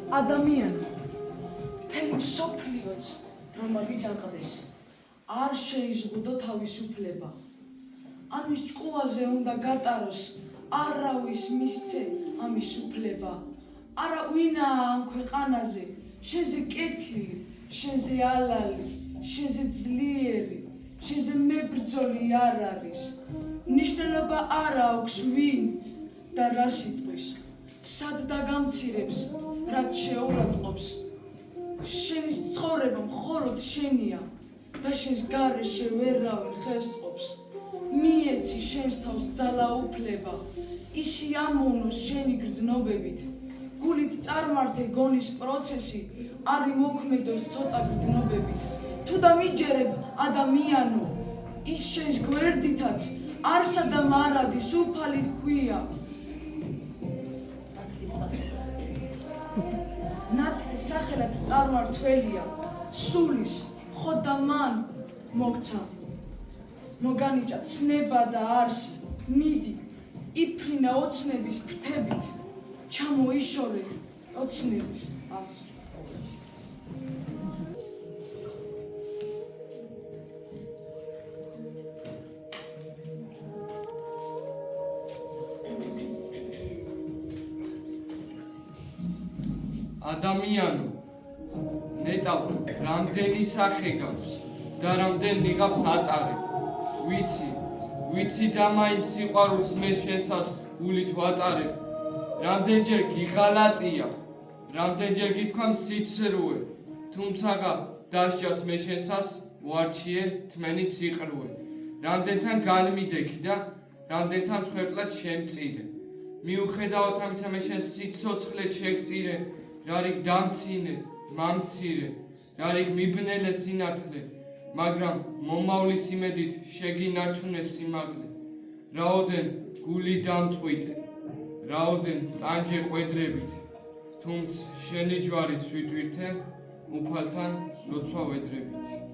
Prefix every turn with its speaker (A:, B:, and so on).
A: ადამიანი მთელი მსოფლიოც რომ აგიჯანყდეს არ შეიზღუდო თავისუფლება ამის ჭკუაზე უნდა გატაროს არავის მისცე ამის უფლება არა ვინაა ამ ქვეყანაზე შენზე კეთილი შენზე ალალი შენზე ძლიერი შენზე მებრძოლი არ არის ნიშნულობა არ აქვს ვინ და რა სიტყვის სად დაგამცირებს რაც შეურაცხყოფს შენი ცხოვრება მხოლოდ შენია და შენს გარეშე ვერავინ ხელს წყობს მიეცი შენს თავს ძალაუფლება ისი ამოვნოს შენი გრძნობებით გულით წარმართე გონის პროცესი არი მოქმედოს ცოტა გრძნობებით თუ დამიჯერებ ადამიანო ის შენს გვერდითაც არსა და მარადი სულფალი ქვია ნათლის სახელად წარმართველია სულის ხოდა მან მოგცა მოგანიჭა ცნება და არსი მიდი იფრინა ოცნების ფრთებით ჩამოიშორე ოცნების
B: ადამიანო ნეტავ რამდენი სახე გაქვს და რამდენ ნიღავს ატარე ვიცი და მაინც სიყვარულს მე შენსას გულით ვატარებ რამდენჯერ გიღალატია რამდენჯერ გითქვა სიცრუე თუმცაღა დასჯას მე შენსას ვარჩიე თმენით სიყრუე რამდენთან განმიდექი და რამდენთან მწვერვლად შემწირე მიუხედავად ამისა მე შენს სიცოცხლე შეგწირე რარიგ დამცინე მამცირე რარიგ მიბნელე სინათლე მაგრამ მომავლის იმედით შეგინარჩუნე სიმაღლე რაოდენ გული დამწყვიტე რაოდენ ტანჯე ყვედრებით თუმც შენი ჯვარით ვიტვირთე უფალთან ლოცვა ვედრებით